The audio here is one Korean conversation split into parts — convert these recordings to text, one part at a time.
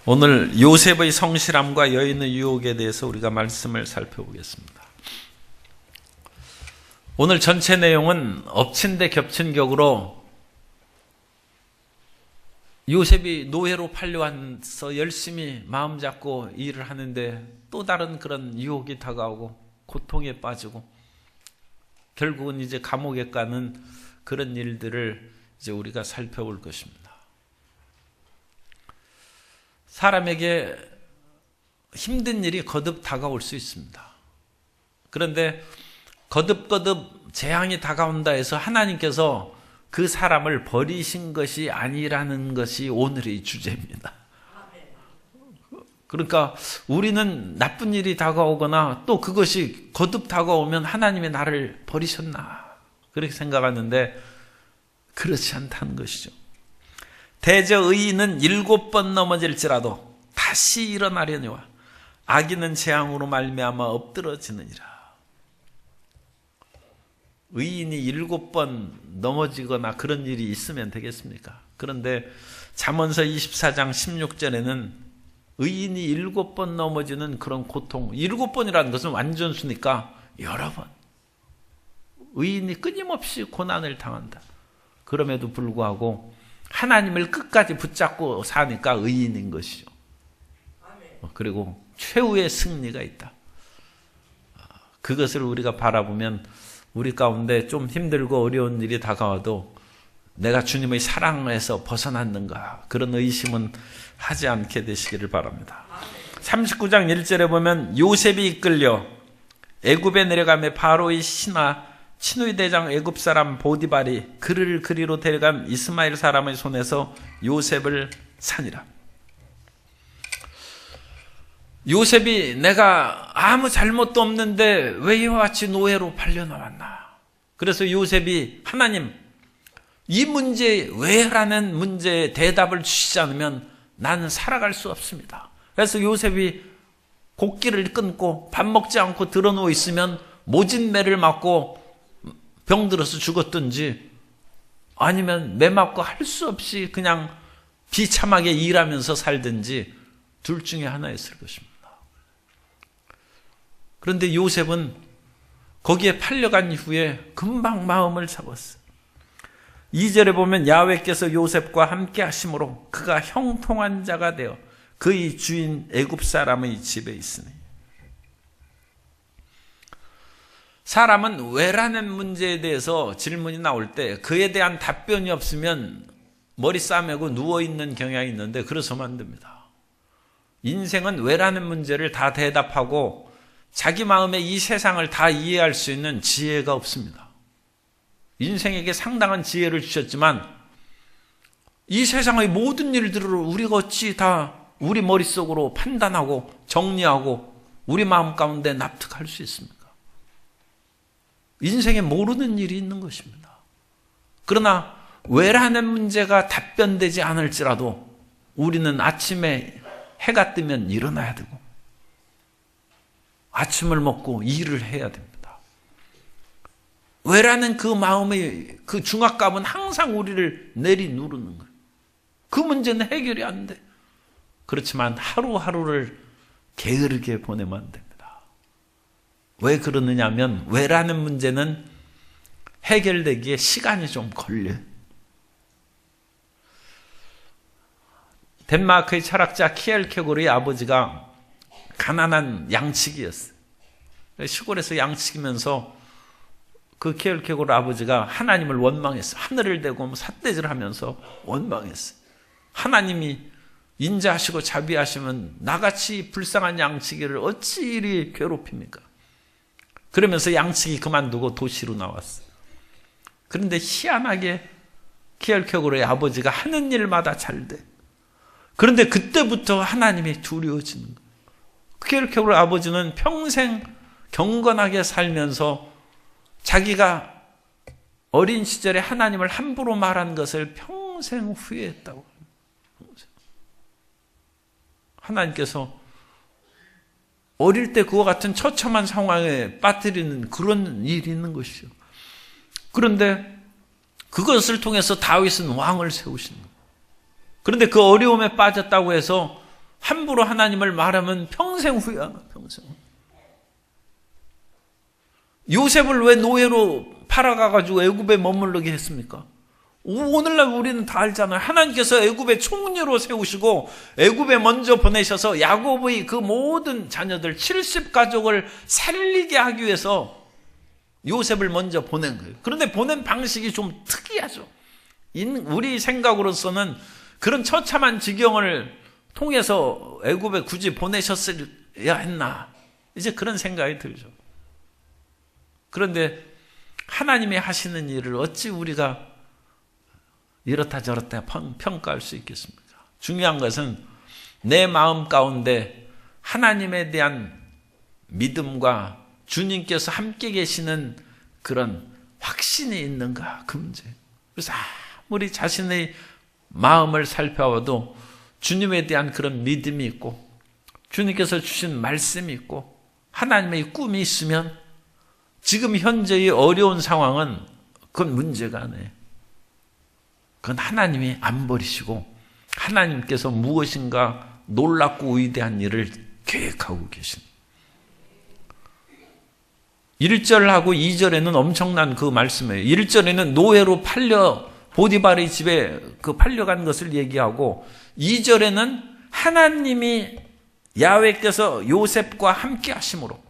오늘 요셉의 성실함과 여인의 유혹에 대해서 우리가 말씀을 살펴보겠습니다. 오늘 전체 내용은 엎친 데 겹친 격으로 요셉이 노예로 팔려와서 열심히 마음 잡고 일을 하는데 또 다른 그런 유혹이 다가오고 고통에 빠지고 결국은 이제 감옥에 가는 그런 일들을 이제 우리가 살펴볼 것입니다. 사람에게 힘든 일이 거듭 다가올 수 있습니다. 그런데 거듭 재앙이 다가온다 해서 하나님께서 그 사람을 버리신 것이 아니라는 것이 오늘의 주제입니다. 그러니까 우리는 나쁜 일이 다가오거나 또 그것이 거듭 다가오면 하나님이 나를 버리셨나 그렇게 생각하는데 그렇지 않다는 것이죠. 대저 의인은 7번 넘어질지라도 다시 일어나려니와 악인은 재앙으로 말미암아 엎드러지느니라. 의인이 7번 넘어지거나 그런 일이 있으면 되겠습니까? 그런데 잠언서 24장 16절에는 의인이 7번 넘어지는 그런 고통, 7번이라는 것은 완전수니까 여러 번 의인이 끊임없이 고난을 당한다. 그럼에도 불구하고 하나님을 끝까지 붙잡고 사니까 의인인 것이죠. 그리고 최후의 승리가 있다. 그것을 우리가 바라보면 우리 가운데 좀 힘들고 어려운 일이 다가와도 내가 주님의 사랑에서 벗어났는가 그런 의심은 하지 않게 되시기를 바랍니다. 39장 1절에 보면 요셉이 이끌려 애굽에 내려가며 바로의 신하 친의 대장 애굽 사람 보디발이 그를 그리로 데려간 이스마엘 사람의 손에서 요셉을 산이라. 요셉이 내가 아무 잘못도 없는데 왜 이와 같이 노예로 팔려나왔나. 그래서 요셉이 하나님 이 문제 왜라는 문제에 대답을 주시지 않으면 나는 살아갈 수 없습니다. 그래서 요셉이 곡기를 끊고 밥 먹지 않고 드러누워 있으면 모진매를 맞고 병들어서 죽었든지 아니면 매 맞고 할 수 없이 그냥 비참하게 일하면서 살든지 둘 중에 하나였을 것입니다. 그런데 요셉은 거기에 팔려간 이후에 금방 마음을 잡았어요. 2절에 보면 야훼께서 요셉과 함께 하심으로 그가 형통한 자가 되어 그의 주인 애굽 사람의 집에 있으니. 사람은 왜라는 문제에 대해서 질문이 나올 때 그에 대한 답변이 없으면 머리 싸매고 누워있는 경향이 있는데 그래서는 안 됩니다. 인생은 왜라는 문제를 다 대답하고 자기 마음에 이 세상을 다 이해할 수 있는 지혜가 없습니다. 인생에게 상당한 지혜를 주셨지만 이 세상의 모든 일들을 우리가 어찌 다 우리 머릿속으로 판단하고 정리하고 우리 마음 가운데 납득할 수 있습니까? 인생에 모르는 일이 있는 것입니다. 그러나 왜라는 문제가 답변되지 않을지라도 우리는 아침에 해가 뜨면 일어나야 되고 아침을 먹고 일을 해야 됩니다. 왜라는 그 마음의 그 중압감은 항상 우리를 내리누르는 거예요. 그 문제는 해결이 안 돼. 그렇지만 하루하루를 게으르게 보내면 안 됩니다. 왜 그러느냐 하면 왜라는 문제는 해결되기에 시간이 좀 걸려요. 덴마크의 철학자 키엘케고르의 아버지가 가난한 양치기였어요. 시골에서 양치기면서 그 키엘케고르 아버지가 하나님을 원망했어요. 하늘을 대고 삿대질하면서 원망했어요. 하나님이 인자하시고 자비하시면 나같이 불쌍한 양치기를 어찌 이리 괴롭힙니까? 그러면서 양치기 그만두고 도시로 나왔어요. 그런데 희한하게 키엘케고르의 아버지가 하는 일마다 잘 돼. 그런데 그때부터 하나님이 두려워지는 거예요. 키엘케고르 아버지는 평생 경건하게 살면서 자기가 어린 시절에 하나님을 함부로 말한 것을 평생 후회했다고 합니다. 하나님께서 어릴 때 그와 같은 처참한 상황에 빠뜨리는 그런 일이 있는 것이죠. 그런데 그것을 통해서 다윗은 왕을 세우신 거예요. 그런데 그 어려움에 빠졌다고 해서 함부로 하나님을 말하면 평생 후회하나, 평생. 요셉을 왜 노예로 팔아가가지고 애굽에 머물르게 했습니까? 오늘날 우리는 다 알잖아요. 하나님께서 애굽의 총리로 세우시고 애굽에 먼저 보내셔서 야곱의 그 모든 자녀들 70가족을 살리게 하기 위해서 요셉을 먼저 보낸 거예요. 그런데 보낸 방식이 좀 특이하죠. 우리 생각으로서는 그런 처참한 지경을 통해서 애굽에 굳이 보내셨어야 했나, 이제 그런 생각이 들죠. 그런데 하나님이 하시는 일을 어찌 우리가 이렇다 저렇다 평가할 수 있겠습니까? 중요한 것은 내 마음 가운데 하나님에 대한 믿음과 주님께서 함께 계시는 그런 확신이 있는가, 그 문제. 그래서 아무리 자신의 마음을 살펴봐도 주님에 대한 그런 믿음이 있고 주님께서 주신 말씀이 있고 하나님의 꿈이 있으면 지금 현재의 어려운 상황은 그건 문제가 아니에요. 그건 하나님이 안 버리시고 하나님께서 무엇인가 놀랍고 위대한 일을 계획하고 계십니다. 1절하고 2절에는 엄청난 그 말씀이에요. 1절에는 노예로 팔려 보디발의 집에 그 팔려간 것을 얘기하고 2절에는 하나님이 야훼께서 요셉과 함께 하심으로,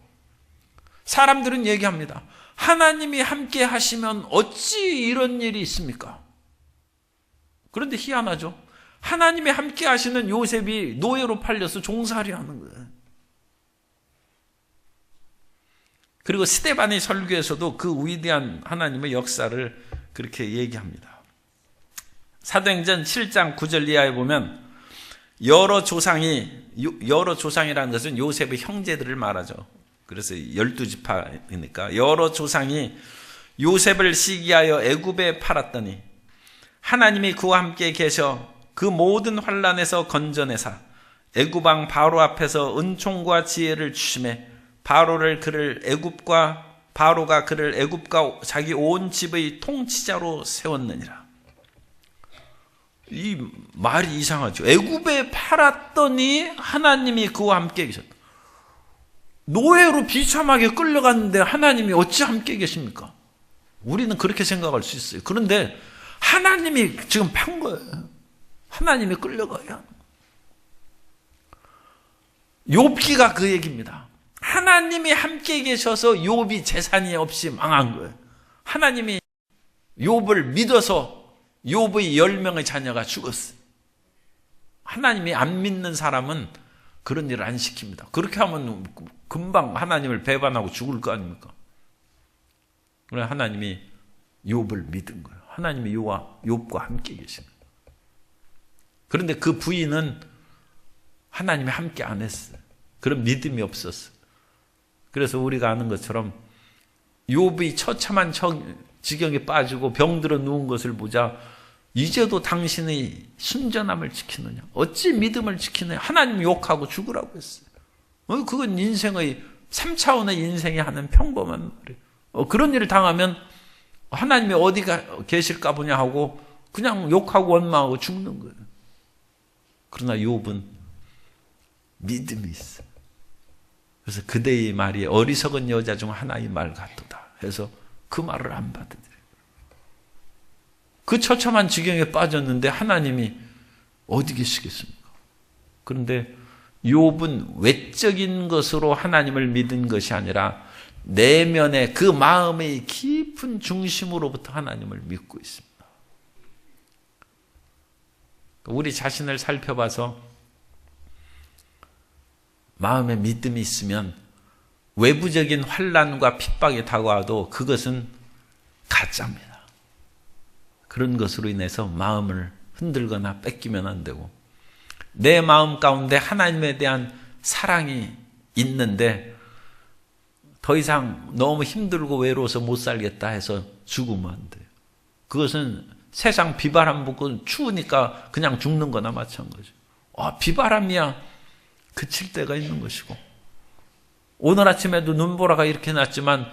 사람들은 얘기합니다. 하나님이 함께 하시면 어찌 이런 일이 있습니까? 그런데 희한하죠. 하나님이 함께 하시는 요셉이 노예로 팔려서 종살이 하는 거예요. 그리고 스데반의 설교에서도 그 위대한 하나님의 역사를 그렇게 얘기합니다. 사도행전 7장 9절 이하에 보면 여러 조상이라는 것은 요셉의 형제들을 말하죠. 그래서 12지파니까 여러 조상이 요셉을 시기하여 애굽에 팔았더니 하나님이 그와 함께 계셔 그 모든 환난에서 건져내사 애굽 왕 바로 앞에서 은총과 지혜를 주심에 바로가 그를 애굽과 자기 온 집의 통치자로 세웠느니라. 이 말이 이상하죠. 애굽에 팔았더니 하나님이 그와 함께 계셨다. 노예로 비참하게 끌려갔는데 하나님이 어찌 함께 계십니까? 우리는 그렇게 생각할 수 있어요. 그런데 하나님이 지금 판 거예요. 하나님이 끌려가야. 욥기가 그 얘기입니다. 하나님이 함께 계셔서 욥이 재산이 없이 망한 거예요. 하나님이 욥을 믿어서 욥의 10명의 자녀가 죽었어요. 하나님이 안 믿는 사람은 그런 일을 안 시킵니다. 그렇게 하면 금방 하나님을 배반하고 죽을 거 아닙니까? 그래서 하나님이 욥을 믿은 거예요. 하나님이 욥과 함께 계시는 거예요. 그런데 그 부인은 하나님이 함께 안 했어요. 그런 믿음이 없었어요. 그래서 우리가 아는 것처럼 욥이 처참한 지경에 빠지고 병들어 누운 것을 보자 이제도 당신의 순전함을 지키느냐, 어찌 믿음을 지키느냐, 하나님 욕하고 죽으라고 했어요. 그건 인생의 3차원의 인생이 하는 평범한 말이에요. 그런 일을 당하면 하나님이 어디가 계실까 보냐 하고 그냥 욕하고 원망하고 죽는 거예요. 그러나 욥은 믿음이 있어요. 그래서 그대의 말이 어리석은 여자 중 하나의 말 같도다 해서 그 말을 안 받아들여요. 그 처참한 지경에 빠졌는데 하나님이 어디 계시겠습니까? 그런데 욥은 외적인 것으로 하나님을 믿은 것이 아니라 내면의 그 마음의 깊은 중심으로부터 하나님을 믿고 있습니다. 우리 자신을 살펴봐서 마음에 믿음이 있으면 외부적인 환난과 핍박이 다가와도 그것은 가짜입니다. 그런 것으로 인해서 마음을 흔들거나 뺏기면 안 되고, 내 마음 가운데 하나님에 대한 사랑이 있는데 더 이상 너무 힘들고 외로워서 못 살겠다 해서 죽으면 안 돼요. 그것은 세상 비바람 불고 추우니까 그냥 죽는 거나 마찬가지죠. 비바람이야 그칠 때가 있는 것이고, 오늘 아침에도 눈보라가 이렇게 났지만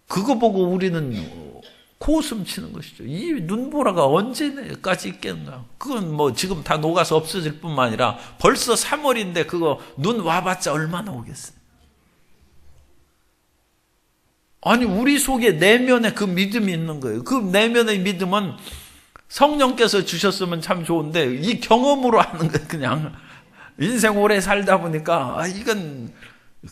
그거 보고 우리는 고웃음 치는 것이죠. 이 눈보라가 언제까지 있겠는가. 그건 뭐 지금 다 녹아서 없어질 뿐만 아니라 벌써 3월인데 그거 눈 와봤자 얼마나 오겠어요. 아니 우리 속에 내면에 그 믿음이 있는 거예요. 그 내면의 믿음은 성령께서 주셨으면 참 좋은데 이 경험으로 하는 거예요. 그냥 인생 오래 살다 보니까 이건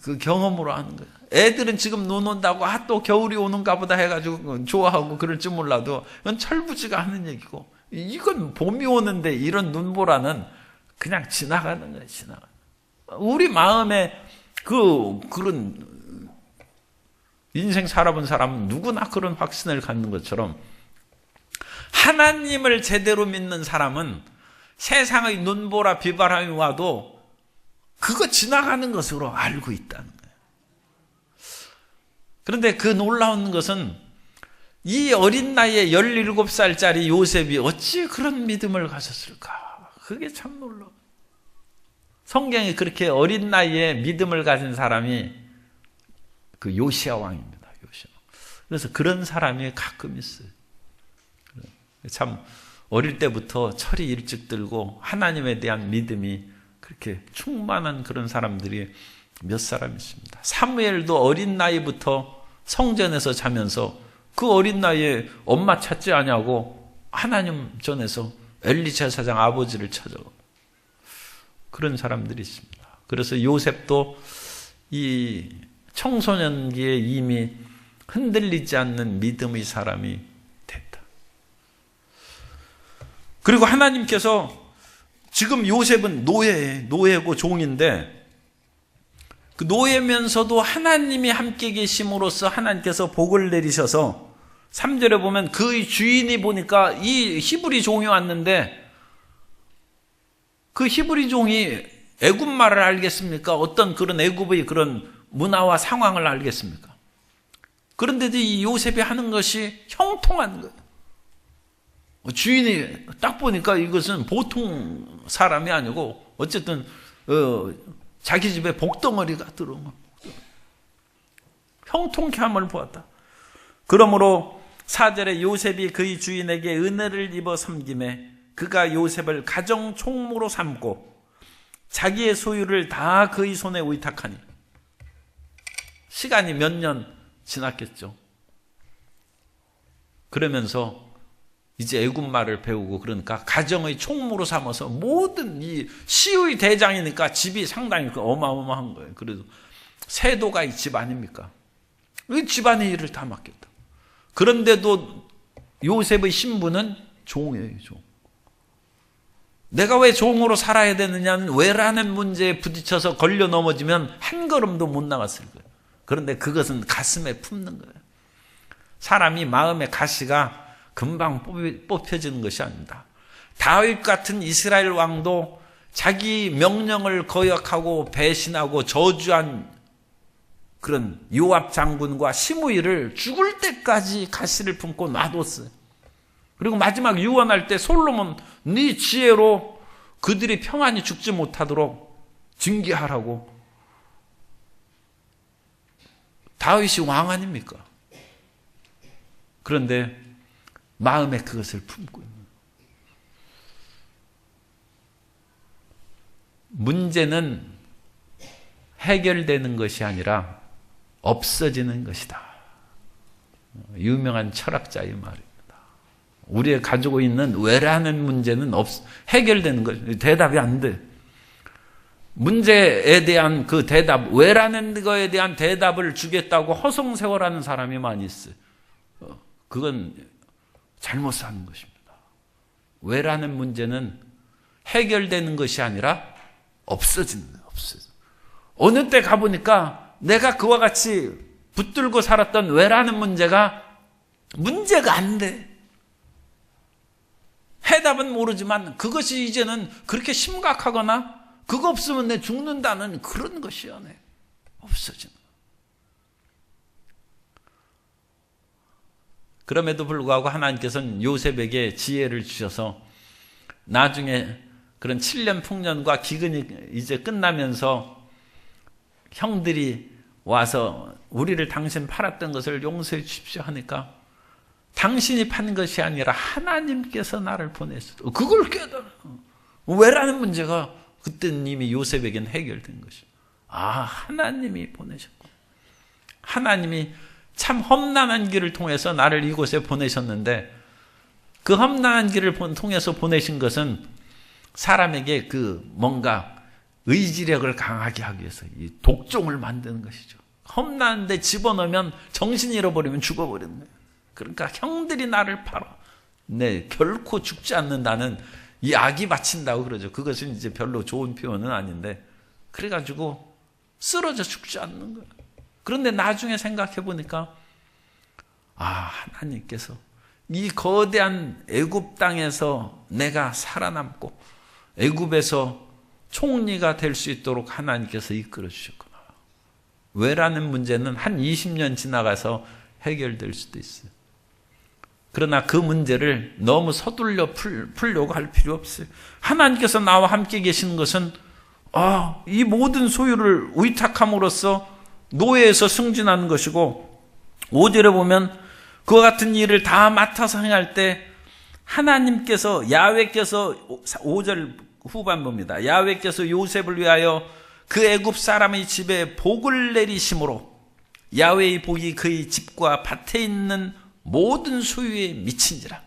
그 경험으로 하는 거예요. 애들은 지금 눈 온다고 또 겨울이 오는가 보다 해가지고 좋아하고 그럴 줄 몰라도 이건 철부지가 하는 얘기고, 이건 봄이 오는데 이런 눈보라는 그냥 지나가는 거예요. 지나가는. 우리 마음에 그런 인생 살아본 사람은 누구나 그런 확신을 갖는 것처럼 하나님을 제대로 믿는 사람은 세상의 눈보라 비바람이 와도 그거 지나가는 것으로 알고 있다는 거예요. 그런데 그 놀라운 것은 이 어린 나이에 17살짜리 요셉이 어찌 그런 믿음을 가졌을까? 그게 참 놀라워. 성경에 그렇게 어린 나이에 믿음을 가진 사람이 그 요시야 왕입니다. 요시야. 그래서 그런 사람이 가끔 있어요. 참 어릴 때부터 철이 일찍 들고 하나님에 대한 믿음이 그렇게 충만한 그런 사람들이 몇 사람 있습니다. 사무엘도 어린 나이부터 성전에서 자면서 그 어린 나이에 엄마 찾지 않냐고 하나님 전에서 엘리 제사장 아버지를 찾아가고 그런 사람들이 있습니다. 그래서 요셉도 이 청소년기에 이미 흔들리지 않는 믿음의 사람이 됐다. 그리고 하나님께서 지금 요셉은 노예고 종인데 그 노예면서도 하나님이 함께 계심으로써 하나님께서 복을 내리셔서 3절에 보면 그의 주인이 보니까 이 히브리 종이 왔는데 그 히브리 종이 애굽 말을 알겠습니까? 어떤 그런 애굽의 그런 문화와 상황을 알겠습니까? 그런데도 이 요셉이 하는 것이 형통한 거예요. 주인이 딱 보니까 이것은 보통 사람이 아니고 어쨌든 자기 집에 복덩어리가 들어온 거. 형통케 함을 보았다. 그러므로 4절에 요셉이 그의 주인에게 은혜를 입어 섬김에 그가 요셉을 가정 총무로 삼고 자기의 소유를 다 그의 손에 의탁하니. 시간이 몇 년 지났겠죠. 그러면서 이제 애굽말을 배우고 그러니까 가정의 총무로 삼아서 모든 이 시의 대장이니까 집이 상당히 어마어마한 거예요. 그래도 세도가 이 집 아닙니까? 이 집안의 일을 다 맡겼다. 그런데도 요셉의 신분은 종이에요. 종. 내가 왜 종으로 살아야 되느냐는 왜라는 문제에 부딪혀서 걸려 넘어지면 한 걸음도 못 나갔을 거예요. 그런데 그것은 가슴에 품는 거예요. 사람이 마음의 가시가 금방 뽑혀지는 것이 아닙니다. 다윗 같은 이스라엘 왕도 자기 명령을 거역하고 배신하고 저주한 그런 요압 장군과 시므이를 죽을 때까지 가시를 품고 놔뒀어요. 그리고 마지막 유언할 때 솔로몬 네 지혜로 그들이 평안히 죽지 못하도록 징계하라고. 다윗이 왕 아닙니까? 그런데 마음에 그것을 품고 있는 거예요. 문제는 해결되는 것이 아니라 없어지는 것이다. 유명한 철학자의 말입니다. 우리가 가지고 있는 왜라는 문제는 해결되는 것, 대답이 안 돼. 문제에 대한 그 대답, 왜라는 거에 대한 대답을 주겠다고 허송세월하는 사람이 많이 있어요. 그건 잘못 사는 것입니다. 왜라는 문제는 해결되는 것이 아니라 없어지는 거예요. 어느 때 가보니까 내가 그와 같이 붙들고 살았던 왜라는 문제가 안 돼. 해답은 모르지만 그것이 이제는 그렇게 심각하거나 그거 없으면 내 죽는다는 그런 것이야. 없어지는 거예요. 그럼에도 불구하고 하나님께서는 요셉에게 지혜를 주셔서 나중에 그런 7년 풍년과 기근이 이제 끝나면서 형들이 와서 우리를 당신 팔았던 것을 용서해 주십시오 하니까 당신이 판 것이 아니라 하나님께서 나를 보내셨다. 그걸 깨달아. 왜라는 문제가 그때는 이미 요셉에겐 해결된 것이죠. 하나님이 보내셨고, 하나님이 참 험난한 길을 통해서 나를 이곳에 보내셨는데, 그 험난한 길을 통해서 보내신 것은 사람에게 뭔가 의지력을 강하게 하기 위해서 이 독종을 만드는 것이죠. 험난한데 집어넣으면 정신 잃어버리면 죽어버리는 거예요. 그러니까 형들이 나를 팔아. 네, 결코 죽지 않는다는 이 악이 바친다고 그러죠. 그것은 이제 별로 좋은 표현은 아닌데, 그래가지고 쓰러져 죽지 않는 거예요. 그런데 나중에 생각해 보니까 하나님께서 이 거대한 애굽 땅에서 내가 살아남고 애굽에서 총리가 될 수 있도록 하나님께서 이끌어 주셨구나. 왜라는 문제는 한 20년 지나가서 해결될 수도 있어요. 그러나 그 문제를 너무 서둘러 풀려고 할 필요 없어요. 하나님께서 나와 함께 계시는 것은 이 모든 소유를 의탁함으로써 노예에서 승진하는 것이고, 5절에 보면 그와 같은 일을 다 맡아서 행할 때 하나님께서, 야훼께서, 5절 후반부입니다. 야훼께서 요셉을 위하여 그 애굽 사람의 집에 복을 내리심으로 야훼의 복이 그의 집과 밭에 있는 모든 소유에 미친지라.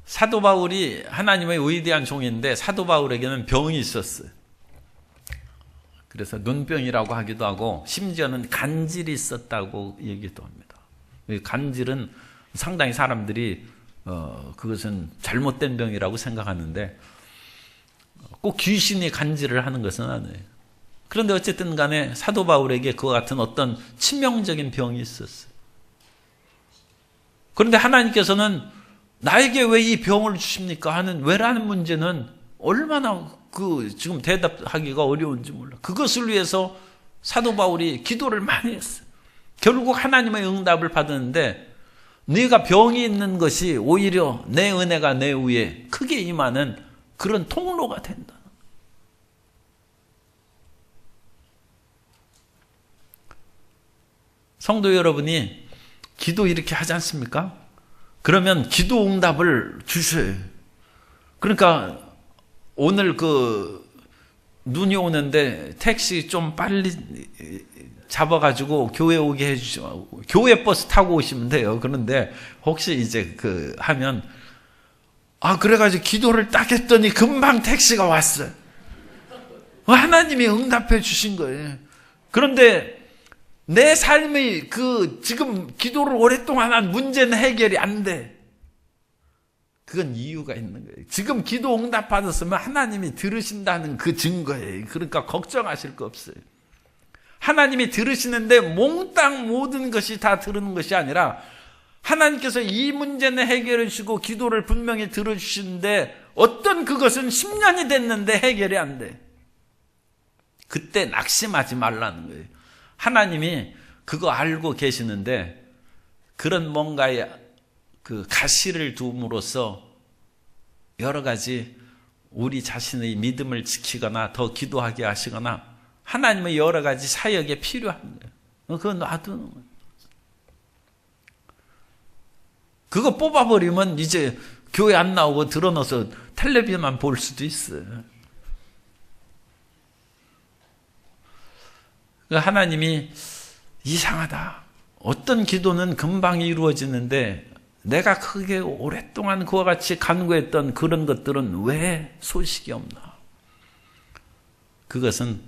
사도 바울이 하나님의 위대한 종인데, 사도 바울에게는 병이 있었어요. 그래서 눈병이라고 하기도 하고, 심지어는 간질이 있었다고 얘기도 합니다. 간질은 상당히 사람들이 그것은 잘못된 병이라고 생각하는데, 꼭 귀신이 간질을 하는 것은 아니에요. 그런데 어쨌든 간에 사도 바울에게 그와 같은 어떤 치명적인 병이 있었어요. 그런데 하나님께서는 나에게 왜 이 병을 주십니까 하는 왜라는 문제는 얼마나 지금 대답하기가 어려운지 몰라. 그것을 위해서 사도 바울이 기도를 많이 했어요. 결국 하나님의 응답을 받았는데, 네가 병이 있는 것이 오히려 내 은혜가 내 위에 크게 임하는 그런 통로가 된다. 성도 여러분이 기도 이렇게 하지 않습니까? 그러면 기도 응답을 주셔요. 그러니까 오늘 눈이 오는데 택시 좀 빨리 잡아가지고 교회 오게 해주시면, 교회 버스 타고 오시면 돼요. 그런데 혹시 이제 하면, 그래가지고 기도를 딱 했더니 금방 택시가 왔어요. 하나님이 응답해 주신 거예요. 그런데 내 삶의 지금 기도를 오랫동안 한 문제는 해결이 안 돼. 그건 이유가 있는 거예요. 지금 기도 응답 받았으면 하나님이 들으신다는 그 증거예요. 그러니까 걱정하실 거 없어요. 하나님이 들으시는데 몽땅 모든 것이 다 들은 것이 아니라, 하나님께서 이 문제는 해결해 주시고 기도를 분명히 들어주시는데 어떤 그것은 10년이 됐는데 해결이 안 돼. 그때 낙심하지 말라는 거예요. 하나님이 그거 알고 계시는데, 그런 뭔가의 가시를 둠으로써 여러 가지 우리 자신의 믿음을 지키거나 더 기도하게 하시거나 하나님의 여러 가지 사역에 필요한 거예요. 그거 놔두는 거예요. 그거 뽑아버리면 이제 교회 안 나오고 드러넣어서 텔레비전만 볼 수도 있어요. 하나님이 이상하다. 어떤 기도는 금방 이루어지는데 내가 크게 오랫동안 그와 같이 간구했던 그런 것들은 왜 소식이 없나? 그것은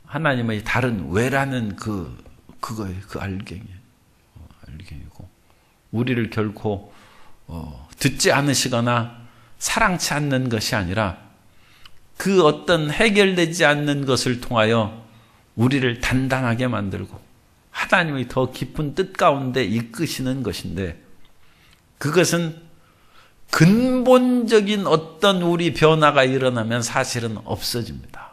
하나님의 다른 왜라는 그거예요. 그 알갱이고 우리를 결코 듣지 않으시거나 사랑치 않는 것이 아니라 그 어떤 해결되지 않는 것을 통하여 우리를 단단하게 만들고 하나님의 더 깊은 뜻 가운데 이끄시는 것인데, 그것은 근본적인 어떤 우리 변화가 일어나면 사실은 없어집니다.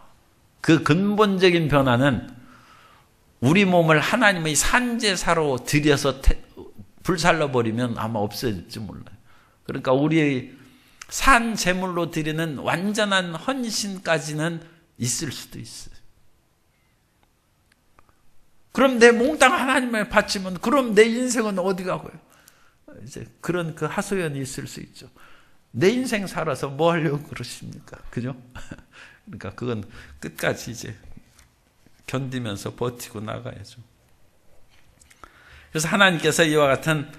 그 근본적인 변화는 우리 몸을 하나님의 산제사로 들여서 불살라버리면 아마 없어질지 몰라요. 그러니까 우리의 산 제물로 드리는 완전한 헌신까지는 있을 수도 있어요. 그럼 내 몽땅 하나님에 바치면 그럼 내 인생은 어디 가고요? 이제 그런 그 하소연이 있을 수 있죠. 내 인생 살아서 뭐 하려고 그러십니까? 그죠? 그러니까 그건 끝까지 이제 견디면서 버티고 나가야죠. 그래서 하나님께서 이와 같은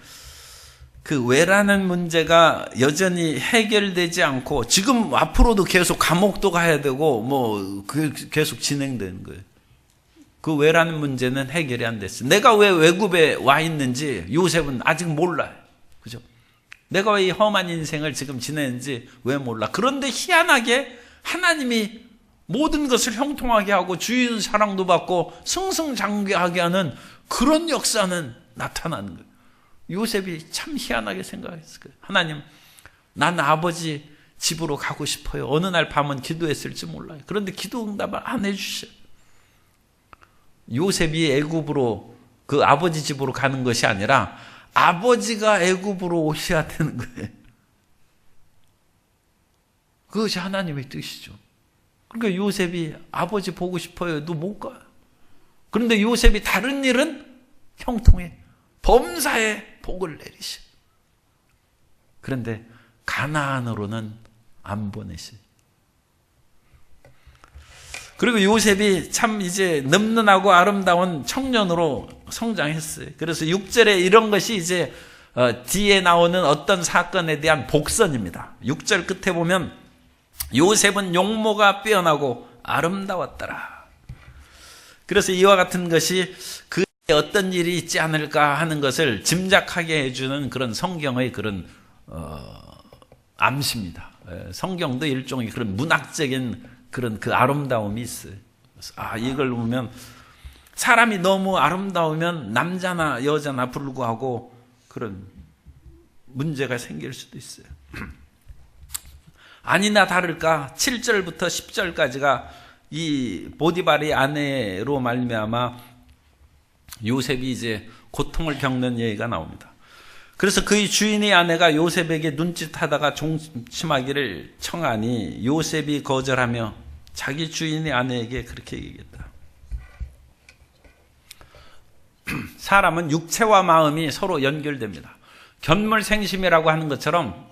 그 왜라는 문제가 여전히 해결되지 않고 지금 앞으로도 계속 감옥도 가야 되고 뭐 계속 진행되는 거예요. 그 왜라는 문제는 해결이 안 됐어요. 내가 왜 외국에 와 있는지 요셉은 아직 몰라요. 그죠? 내가 왜 이 험한 인생을 지금 지내는지 왜 몰라. 그런데 희한하게 하나님이 모든 것을 형통하게 하고 주인 사랑도 받고 승승장구하게 하는 그런 역사는 나타나는 거예요. 요셉이 참 희한하게 생각했을 거예요. 하나님, 난 아버지 집으로 가고 싶어요. 어느 날 밤은 기도했을지 몰라요. 그런데 기도 응답을 안 해주셔요. 요셉이 애굽으로 그 아버지 집으로 가는 것이 아니라 아버지가 애굽으로 오셔야 되는 거예요. 그것이 하나님의 뜻이죠. 그러니까 요셉이 아버지 보고 싶어요도 못 가요. 그런데 요셉이 다른 일은 형통해. 범사에 복을 내리시. 그런데 가나안으로는 안 보내시. 그리고 요셉이 참 이제 늠름하고 아름다운 청년으로 성장했어요. 그래서 6절에 이런 것이 이제 뒤에 나오는 어떤 사건에 대한 복선입니다. 6절 끝에 보면 요셉은 용모가 빼어나고 아름다웠더라. 그래서 이와 같은 것이 그에 어떤 일이 있지 않을까 하는 것을 짐작하게 해주는 그런 성경의 그런 암시입니다. 성경도 일종의 그런 문학적인 그런 그 아름다움이 있어요. 이걸 보면 사람이 너무 아름다우면 남자나 여자나 불구하고 그런 문제가 생길 수도 있어요. 아니나 다를까 7절부터 10절까지가 이 보디발의 아내로 말미암아 요셉이 이제 고통을 겪는 얘기가 나옵니다. 그래서 그의 주인의 아내가 요셉에게 눈짓하다가 종침하기를 청하니 요셉이 거절하며 자기 주인의 아내에게 그렇게 얘기했다. 사람은 육체와 마음이 서로 연결됩니다. 견물생심이라고 하는 것처럼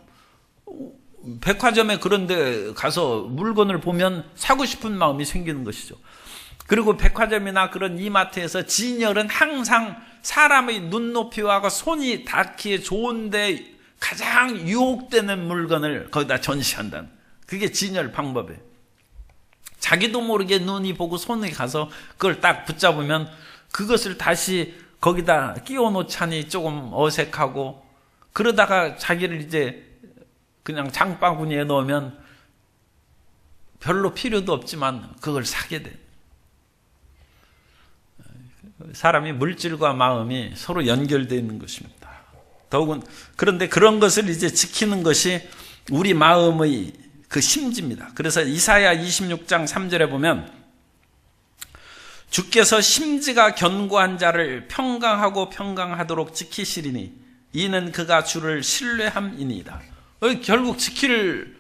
백화점에 그런 데 가서 물건을 보면 사고 싶은 마음이 생기는 것이죠. 그리고 백화점이나 그런 이마트에서 진열은 항상 사람의 눈높이와 손이 닿기에 좋은데 가장 유혹되는 물건을 거기다 전시한다는, 그게 진열 방법이에요. 자기도 모르게 눈이 보고 손이 가서 그걸 딱 붙잡으면 그것을 다시 거기다 끼워 놓자니 조금 어색하고, 그러다가 자기를 이제 그냥 장바구니에 넣으면 별로 필요도 없지만 그걸 사게 돼. 사람이 물질과 마음이 서로 연결되어 있는 것입니다. 더욱은 그런데 그런 것을 이제 지키는 것이 우리 마음의 그 심지입니다. 그래서 이사야 26장 3절에 보면 주께서 심지가 견고한 자를 평강하고 평강하도록 지키시리니 이는 그가 주를 신뢰함이니이다. 결국 지킬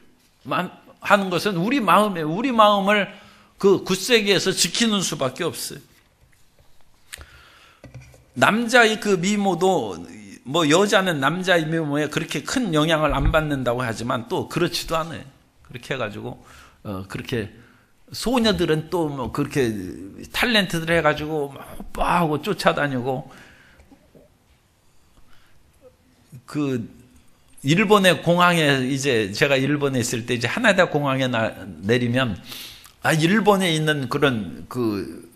하는 것은 우리 마음에, 우리 마음을 그 굳세게해서 지키는 수밖에 없어요. 남자의 그 미모도 뭐 여자는 남자의 미모에 그렇게 큰 영향을 안 받는다고 하지만 또 그렇지도 않아요. 그렇게 해가지고 그렇게 소녀들은 또 뭐 그렇게 탤런트들 해가지고 오빠하고 쫓아다니고, 그 일본의 공항에 이제 제가 일본에 있을 때 이제 하나다 공항에 내리면 일본에 있는 그런 그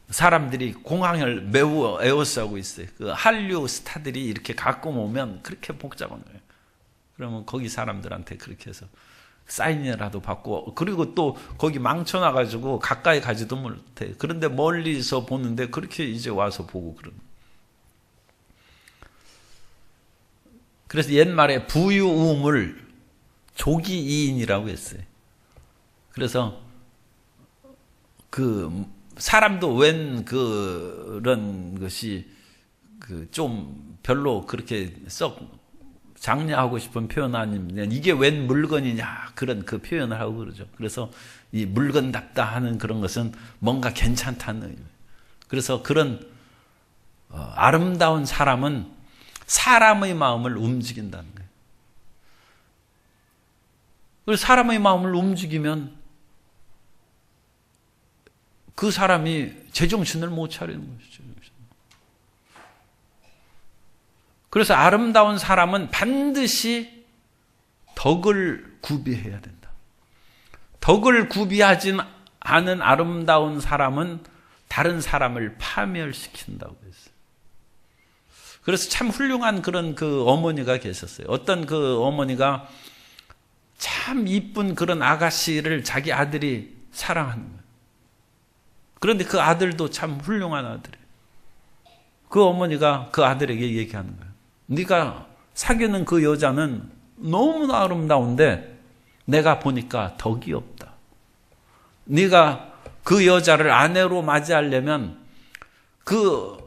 사람들이 공항을 매우 에워싸고 있어요. 그 한류 스타들이 이렇게 가끔 오면 그렇게 복잡한 거예요. 그러면 거기 사람들한테 그렇게 해서 사인이라도 받고, 그리고 또 거기 망쳐놔가지고 가까이 가지도 못해. 그런데 멀리서 보는데 그렇게 이제 와서 보고 그러는. 그래서 옛말에 부유우물 조기이인이라고 했어요. 그래서 그 사람도 웬 그런 것이 그 좀 별로 그렇게 썩 장려하고 싶은 표현 아니면 이게 웬 물건이냐 그런 그 표현을 하고 그러죠. 그래서 이 물건답다 하는 그런 것은 뭔가 괜찮다는 의미. 그래서 그런 아름다운 사람은 사람의 마음을 움직인다는 거예요. 그래서 사람의 마음을 움직이면 그 사람이 제정신을 못 차리는 것이죠. 그래서 아름다운 사람은 반드시 덕을 구비해야 된다. 덕을 구비하지 않은 아름다운 사람은 다른 사람을 파멸시킨다고 했어요. 그래서 참 훌륭한 그런 그 어머니가 계셨어요. 어떤 그 어머니가 참 이쁜 그런 아가씨를 자기 아들이 사랑하는 거예요. 그런데 그 아들도 참 훌륭한 아들이에요. 그 어머니가 그 아들에게 얘기하는 거예요. 네가 사귀는 그 여자는 너무나 아름다운데 내가 보니까 덕이 없다. 네가 그 여자를 아내로 맞이하려면 그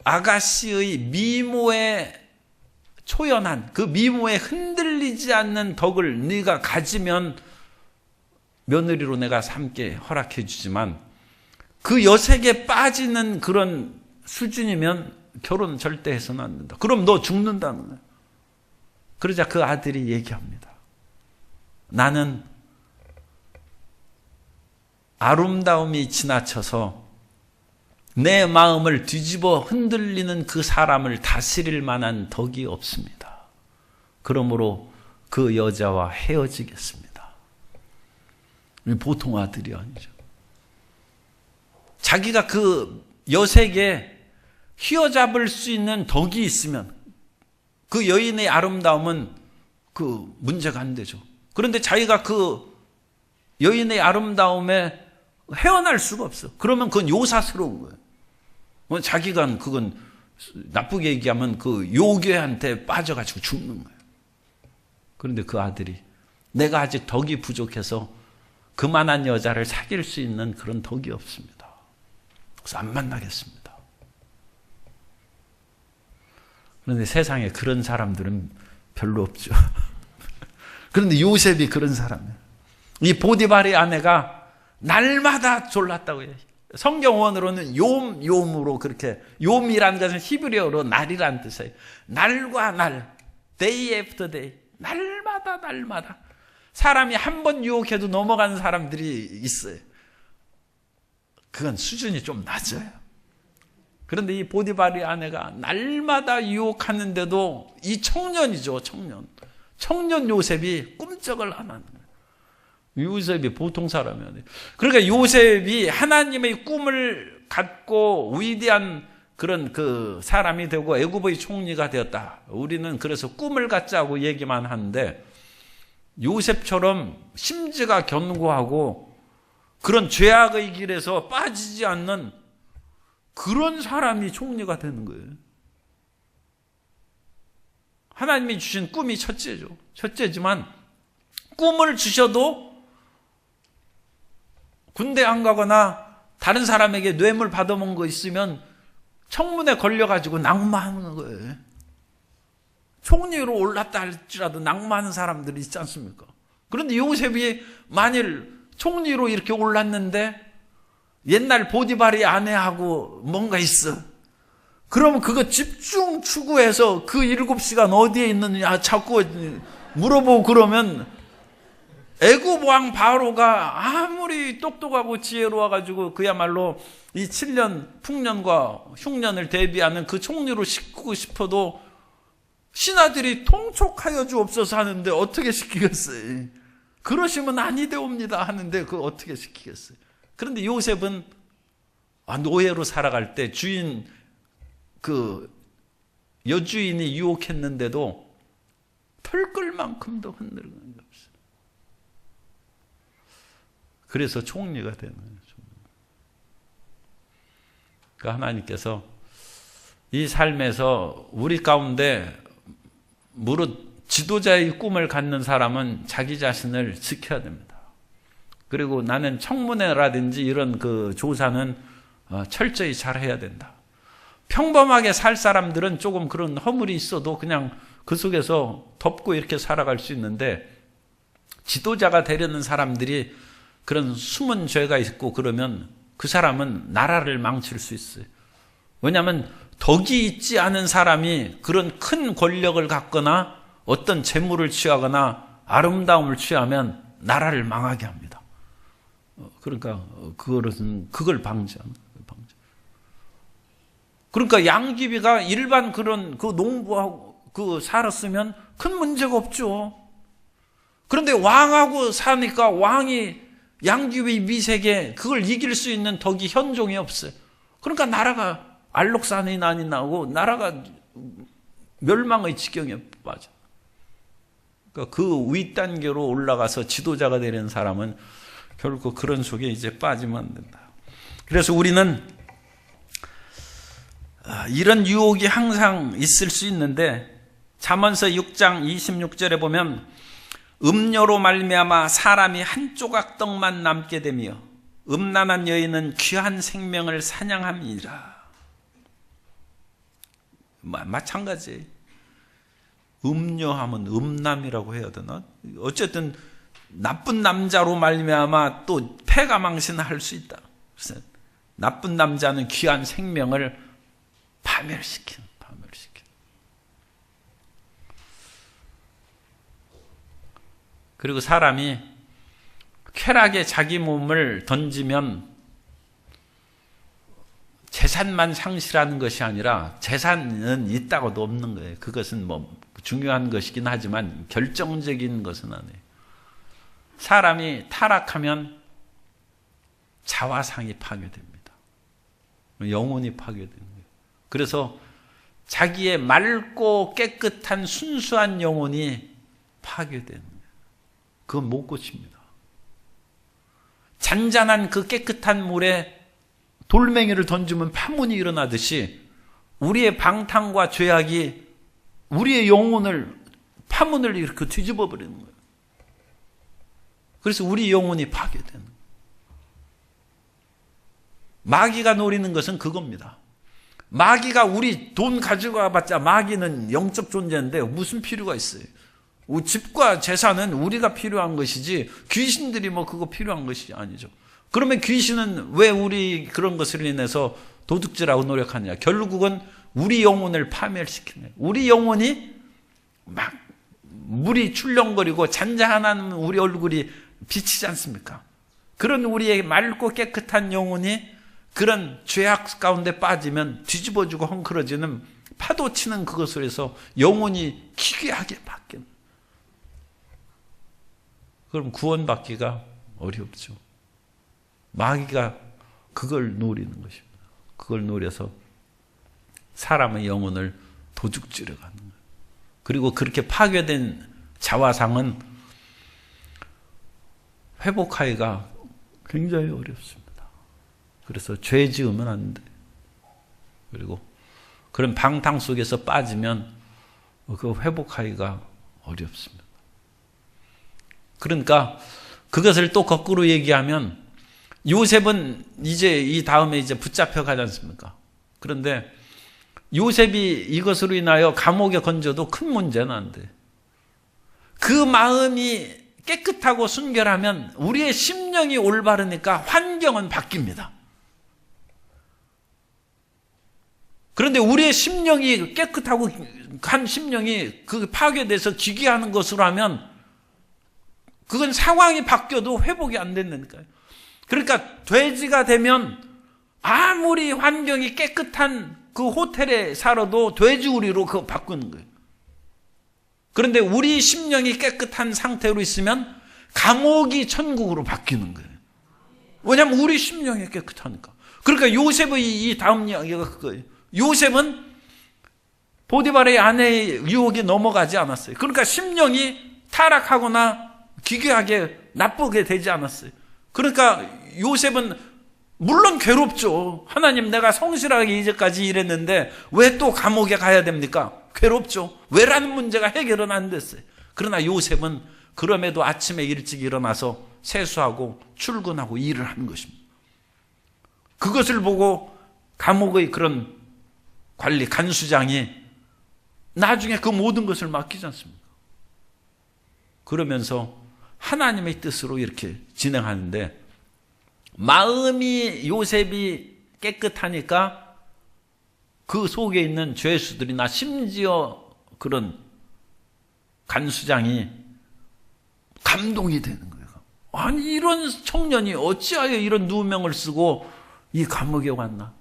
아가씨의 미모에 초연한 그 미모에 흔들리지 않는 덕을 네가 가지면 며느리로 내가 삼게 허락해 주지만 그 여색에 빠지는 그런 수준이면 결혼 절대 해서는 안 된다. 그럼 너 죽는다는 거야. 그러자 그 아들이 얘기합니다. 나는 아름다움이 지나쳐서 내 마음을 뒤집어 흔들리는 그 사람을 다스릴 만한 덕이 없습니다. 그러므로 그 여자와 헤어지겠습니다. 보통 아들이 아니죠. 자기가 그 여색에 휘어잡을 수 있는 덕이 있으면 그 여인의 아름다움은 그 문제가 안 되죠. 그런데 자기가 그 여인의 아름다움에 헤어날 수가 없어. 그러면 그건 요사스러운 거예요. 자기가 그건 나쁘게 얘기하면 그 요괴한테 빠져가지고 죽는 거예요. 그런데 그 아들이 내가 아직 덕이 부족해서 그만한 여자를 사귈 수 있는 그런 덕이 없습니다. 그래서 안 만나겠습니다. 그런데 세상에 그런 사람들은 별로 없죠. 그런데 요셉이 그런 사람이에요. 이 보디발의 아내가 날마다 졸랐다고 해요. 성경원으로는 욤으로 그렇게, 욤이라는 것은 히브리어로 날이라는 뜻이에요. 날과 날, day after day, 날마다. 사람이 한 번 유혹해도 넘어가는 사람들이 있어요. 그건 수준이 좀 낮아요. 그런데 이 보디발의 아내가 날마다 유혹하는데도 이 청년이죠, 청년 요셉이 꿈쩍을 안 하는 거예요. 요셉이 보통 사람이 아니에요. 그러니까 요셉이 하나님의 꿈을 갖고 위대한 그런 그 사람이 되고 애굽의 총리가 되었다. 우리는 그래서 꿈을 갖자고 얘기만 하는데 요셉처럼 심지가 견고하고 그런 죄악의 길에서 빠지지 않는 그런 사람이 총리가 되는 거예요. 하나님이 주신 꿈이 첫째지만 꿈을 주셔도 군대 안 가거나 다른 사람에게 뇌물 받아먹은 거 있으면 청문회 걸려가지고 낙마하는 거예요. 총리로 올랐다 할지라도 낙마하는 사람들이 있지 않습니까? 그런데 요셉이 만일 총리로 이렇게 올랐는데 옛날 보디발의 아내하고 뭔가 있어. 그러면 그거 집중 추구해서 그 7시간 어디에 있느냐 자꾸 물어보고 그러면 애굽 왕 바로가 아무리 똑똑하고 지혜로워가지고 그야말로 이 7년 풍년과 흉년을 대비하는 그 총리로 시키고 싶어도 신하들이 통촉하여 주옵소서 하는데 어떻게 시키겠어요? 그러시면 아니되옵니다 하는데 그거 어떻게 시키겠어요? 그런데 요셉은 노예로 살아갈 때 주인 그 여주인이 유혹했는데도 털끌만큼도 흔들리는 게 없어요. 그래서 총리가 되는 거예요. 그러니까 하나님께서 이 삶에서 우리 가운데 무릇 지도자의 꿈을 갖는 사람은 자기 자신을 지켜야 됩니다. 그리고 나는 청문회라든지 이런 그 조사는 철저히 잘 해야 된다. 평범하게 살 사람들은 조금 그런 허물이 있어도 그냥 그 속에서 덮고 이렇게 살아갈 수 있는데 지도자가 되려는 사람들이 그런 숨은 죄가 있고 그러면 그 사람은 나라를 망칠 수 있어요. 왜냐하면 덕이 있지 않은 사람이 그런 큰 권력을 갖거나 어떤 재물을 취하거나 아름다움을 취하면 나라를 망하게 합니다. 그러니까 그걸 방지하는 거예요. 그러니까 양귀비가 일반 그런 그 농부하고 살았으면 큰 문제가 없죠. 그런데 왕하고 사니까 왕이 양귀비 미색에 그걸 이길 수 있는 덕이 현종이 없어요. 그러니까 나라가 알록산이 난이 나고 나라가 멸망의 지경에 빠져. 그러니까 그 윗단계로 올라가서 지도자가 되는 사람은 결국 그런 속에 이제 빠지면 안 된다. 그래서 우리는 이런 유혹이 항상 있을 수 있는데 잠언서 6장 26절에 보면 음료로 말미암아 사람이 한 조각 떡만 남게 되며 음란한 여인은 귀한 생명을 사냥함이라. 마찬가지. 음료하면 음남이라고 해야 되나? 어쨌든 나쁜 남자로 말미암아 또 패가 망신할 수 있다. 그래서 나쁜 남자는 귀한 생명을 파멸시키는. 그리고 사람이 쾌락에 자기 몸을 던지면 재산만 상실하는 것이 아니라 재산은 있다고도 없는 거예요. 그것은 뭐 중요한 것이긴 하지만 결정적인 것은 아니에요. 사람이 타락하면 자화상이 파괴됩니다. 영혼이 파괴되는 거예요. 그래서 자기의 맑고 깨끗한 순수한 영혼이 파괴되는 거예요. 그건 못 고칩니다. 잔잔한 그 깨끗한 물에 돌멩이를 던지면 파문이 일어나듯이 우리의 방탕과 죄악이 우리의 영혼을 파문을 이렇게 뒤집어 버리는 거예요. 그래서 우리 영혼이 파괴되는 거예요. 마귀가 노리는 것은 그겁니다. 마귀가 우리 돈 가지고 와봤자 마귀는 영적 존재인데 무슨 필요가 있어요? 집과 재산은 우리가 필요한 것이지 귀신들이 뭐 그거 필요한 것이 아니죠. 그러면 귀신은 왜 우리 그런 것을 인해서 도둑질하고 노력하느냐? 결국은 우리 영혼을 파멸시키는 거예요. 우리 영혼이 막 물이 출렁거리고 잔잔한 우리 얼굴이 비치지 않습니까? 그런 우리의 맑고 깨끗한 영혼이 그런 죄악 가운데 빠지면 뒤집어지고 헝클어지는 파도 치는 그것을 해서 영혼이 기괴하게 바뀌는. 그럼 구원받기가 어렵죠. 마귀가 그걸 노리는 것입니다. 그걸 노려서 사람의 영혼을 도둑질해 가는 거예요. 그리고 그렇게 파괴된 자화상은 회복하기가 굉장히 어렵습니다. 그래서 죄 지으면 안 돼요. 그리고 그런 방탕 속에서 빠지면 그 회복하기가 어렵습니다. 그러니까 그것을 또 거꾸로 얘기하면 요셉은 이제 이 다음에 이제 붙잡혀 가지 않습니까? 그런데 요셉이 이것으로 인하여 감옥에 건져도 큰 문제는 안 돼. 그 마음이 깨끗하고 순결하면 우리의 심령이 올바르니까 환경은 바뀝니다. 그런데 우리의 심령이 깨끗하고 한 심령이 그 파괴돼서 기괴하는 것으로 하면 그건 상황이 바뀌어도 회복이 안 된다니까요. 그러니까 돼지가 되면 아무리 환경이 깨끗한 그 호텔에 살아도 돼지우리로 그거 바꾸는 거예요. 그런데 우리 심령이 깨끗한 상태로 있으면 감옥이 천국으로 바뀌는 거예요. 왜냐하면 우리 심령이 깨끗하니까. 그러니까 요셉의 이 다음 이야기가 그거예요. 요셉은 보디발의 아내의 유혹에 넘어가지 않았어요. 그러니까 심령이 타락하거나 기괴하게 나쁘게 되지 않았어요. 그러니까 요셉은 물론 괴롭죠. 하나님, 내가 성실하게 이제까지 일했는데 왜 또 감옥에 가야 됩니까? 괴롭죠. 왜라는 문제가 해결은 안 됐어요. 그러나 요셉은 그럼에도 아침에 일찍 일어나서 세수하고 출근하고 일을 하는 것입니다. 그것을 보고 감옥의 그런 관리 간수장이 나중에 그 모든 것을 맡기지 않습니까? 그러면서 하나님의 뜻으로 이렇게 진행하는데 마음이 요셉이 깨끗하니까 그 속에 있는 죄수들이나 심지어 그런 간수장이 감동이 되는 거예요. 아니 이런 청년이 어찌하여 이런 누명을 쓰고 이 감옥에 왔나.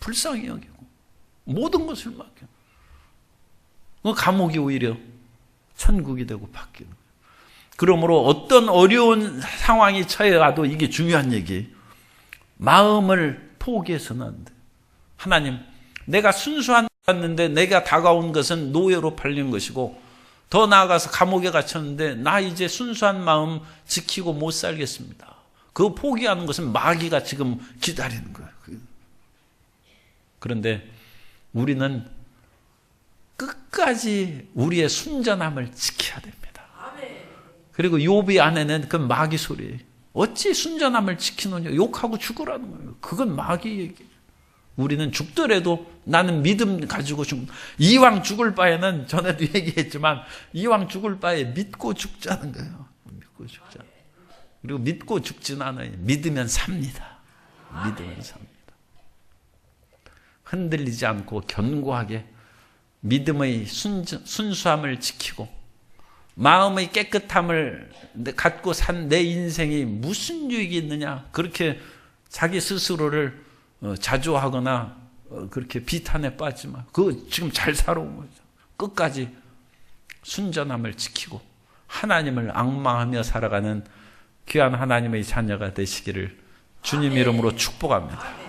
불쌍히 여기고 모든 것을 맡겨. 그 감옥이 오히려 천국이 되고 바뀌는 거예요. 그러므로 어떤 어려운 상황이 처해가도 이게 중요한 얘기예요. 마음을 포기해서는 안 돼. 하나님, 내가 순수한 았는데 내가 다가온 것은 노예로 팔린 것이고 더 나아가서 감옥에 갇혔는데 나 이제 순수한 마음 지키고 못 살겠습니다. 그 포기하는 것은 마귀가 지금 기다리는 거예요. 그런데 우리는 끝까지 우리의 순전함을 지켜야 됩니다. 그리고 욥의 아내는 그 마귀 소리예요. 어찌 순전함을 지키느냐. 욕하고 죽으라는 거예요. 그건 마귀 얘기예요. 우리는 죽더라도 나는 믿음 가지고 이왕 죽을 바에는 전에도 얘기했지만 이왕 죽을 바에 믿고 죽자는 거예요. 믿고 죽자. 그리고 믿고 죽진 않아요. 믿으면 삽니다. 믿으면 삽니다. 흔들리지 않고 견고하게 믿음의 순수함을 지키고 마음의 깨끗함을 갖고 산 내 인생이 무슨 유익이 있느냐. 그렇게 자기 스스로를 자조하거나 그렇게 비탄에 빠지지 마. 그거 지금 잘 살아온 거죠. 끝까지 순전함을 지키고 하나님을 앙망하며 살아가는 귀한 하나님의 자녀가 되시기를 주님 이름으로 축복합니다.